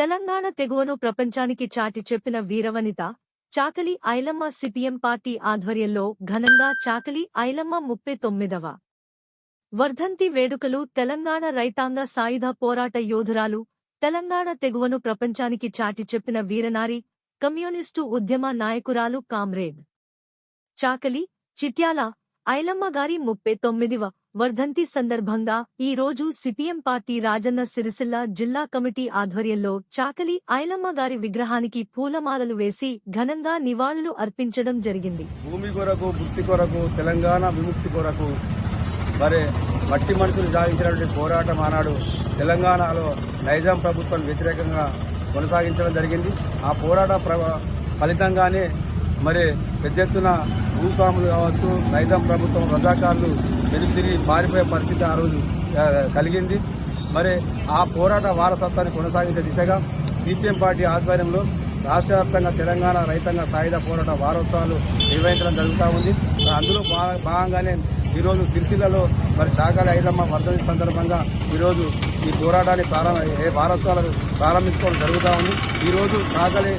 తెలంగాణ తెగువను ప్రపంచానికి చాటి చెప్పిన వీరవనిత చాకలి ఐలమ్మ సిపిఎం పార్టీ ఆధ్వర్యంలో ఘనంగా చాకలి ఐలమ్మ 39వ వర్ధంతి వేడుకలు తెలంగాణ రైతాంగ సాయుధ పోరాట యోధురాలు తెలంగాణ తెగువను ప్రపంచానికి చాటి చెప్పిన వీరనారి కమ్యూనిస్టు ఉద్యమ నాయకురాలు కామ్రేడ్ చాకలి చిట్యాల ఐలమ్మ గారి 39వ వర్ధంతి సందర్భంగా ఈ రోజు సిపిఎం పార్టీ రాజన్న సిరిసిల్ల జిల్లా కమిటీ ఆధ్వర్యంలో చాకలి ఐలమ్మ గారి విగ్రహానికి పూలమాలలు వేసి ఘనంగా నివాళులు అర్పించడం జరిగింది. భూమి కొరకు, భుక్తి కొరకు, తెలంగాణ విముక్తి కొరకు మరి మట్టి మనుషులు సాగించినటువంటి పోరాటం ఆనాడు తెలంగాణలో నైజాం ప్రభుత్వం వ్యతిరేకంగా కొనసాగించడం జరిగింది. ఆ పోరాట ఫలితంగానే మరి పెద్ద ఎత్తున భూస్వాములు కావచ్చు, నైజాం ప్రభుత్వం రజాకారులు తిరిగి పారిపోయే పరిస్థితి ఆ రోజు కలిగింది. మరి ఆ పోరాట వారసత్వాన్ని కొనసాగించే దిశగా సిపిఎం పార్టీ ఆధ్వర్యంలో రాష్ట్ర వ్యాప్తంగా తెలంగాణ రైతాంగ సాయుధ పోరాట వారోత్సవాలు నిర్వహించడం జరుగుతూ ఉంది. అందులో భాగంగానే ఈరోజు సిరిసిల్లలో మరి చాకలి ఐలమ్మ వర్ధంతి సందర్భంగా ఈరోజు ఈ పోరాటాన్ని వారోత్సవాలు ప్రారంభించుకోవడం జరుగుతూ ఉంది. ఈరోజు చాకలి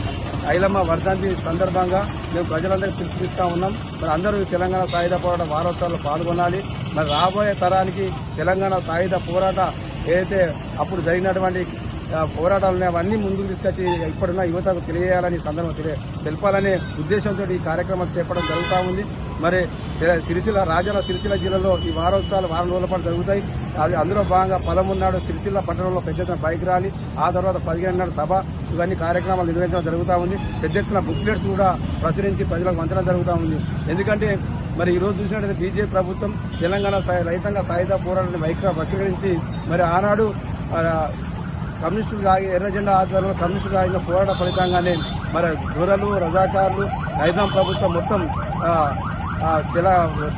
ఐలమ్మ వర్ధంతి సందర్భంగా మేము ప్రజలందరికీ పిలుపునిస్తా ఉన్నాం. మరి అందరూ తెలంగాణ సాయుధ పోరాట వారోత్సవాల్లో పాల్గొనాలి. మరి రాబోయే తరానికి తెలంగాణ సాయుధ పోరాట ఏదైతే అప్పుడు జరిగినటువంటి పోరాటాలు అవన్నీ ముందుకు తీసుకొచ్చి ఇప్పుడున్న యువతకు తెలియజేయాలని సందర్భం తెలపాలనే ఉద్దేశంతో ఈ కార్యక్రమం చేపట్టడం జరుగుతూ ఉంది. మరి రాజన్న సిరిసిల్ల జిల్లాలో ఈ వారోత్సవాలు వారం రోజుల పాటు జరుగుతాయి. అది అందులో భాగంగా 13 నాడు సిరిసిల్ల పట్టణంలో పెద్ద ఎత్తున బైక్ ర్యాలీ, ఆ తర్వాత 15 నాడు సభ, ఇవన్నీ కార్యక్రమాలు నిర్వహించడం జరుగుతూ ఉంది. పెద్ద ఎత్తున బుక్లెట్స్ కూడా ప్రచురించి ప్రజలకు పంచడం జరుగుతూ ఉంది. ఎందుకంటే మరి ఈ రోజు చూసినట్లయితే బీజేపీ ప్రభుత్వం తెలంగాణ రైతాంగ సాయుధ పోరాటాన్ని వక్రీకరించి మరి ఆనాడు కమ్యూనిస్టులు ఎర్ర జెండా ఆధ్వర్యంలో కమ్యూనిస్టులు ఆగిన పోరాట ఫలితంగానే మరి దొరలు, రజాకారులు, నైజాం ప్రభుత్వం మొత్తం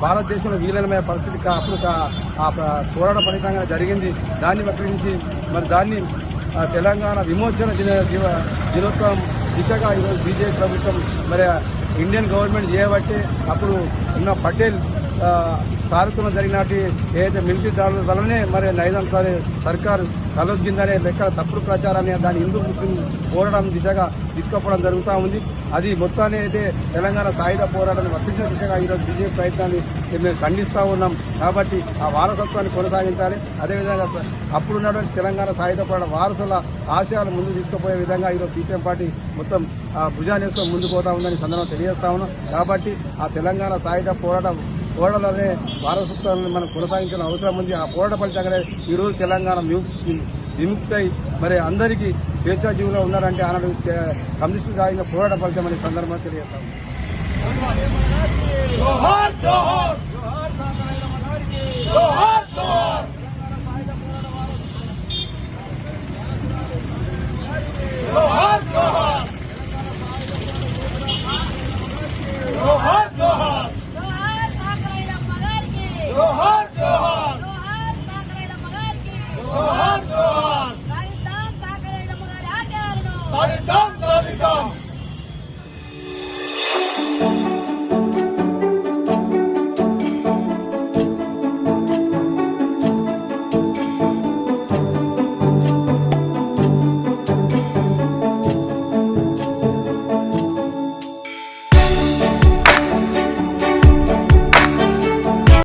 భారతదేశంలో విలీనమైన పరిస్థితి అప్పుడు ఆ పోరాట ఫలితంగా జరిగింది. దాన్ని వక్రించి మరి దాన్ని తెలంగాణ విమోచన దినోత్సవం దిశగా ఈరోజు బీజేపీ ప్రభుత్వం మరి ఇండియన్ గవర్నమెంట్ చేయబట్టి అప్పుడు ఉన్న పటేల్ సారథ్యంలో జరిగినట్టు ఏదైతే మిలిటరీ దాడుల వల్లనే మరి నైజాం సర్కారు తలొగ్గిందనే లెక్క తప్పుడు ప్రచారాన్ని దాని హిందూ ముస్లిం పోరాటం దిశగా తీసుకుపోవడం జరుగుతూ ఉంది. అది మొత్తాన్ని అయితే తెలంగాణ సాయుధ పోరాటాన్ని వర్తించిన దిశగా ఈరోజు బీజేపీ ప్రయత్నాన్ని మేము ఖండిస్తూ ఉన్నాం. కాబట్టి ఆ వారసత్వాన్ని కొనసాగించాలి. అదేవిధంగా అప్పుడున్నటువంటి తెలంగాణ సాయుధ పోరాట వారసుల ఆశయాలు ముందుకు తీసుకుపోయే విధంగా ఈరోజు సిపిఎం పార్టీ మొత్తం భుజానేసుకొని ముందుకు పోతా ఉందని సందర్భంగా తెలియజేస్తా ఉన్నాం. కాబట్టి ఆ తెలంగాణ సాయుధ పోరాటాలనే వారసత్వాన్ని మనం కొనసాగించిన అవసరం ఉంది. ఆ పోరాట ఫలితంగానే ఈరోజు తెలంగాణ విముక్తి మరి అందరికీ స్వేచ్ఛా జీవులు ఉన్నారంటే ఆనాడు కమ్యూనిస్టులు సాగిన పోరాట ఫలితం అనే సందర్భంగా తెలియజేస్తాము. జోహార్ జోహార్ జోహార్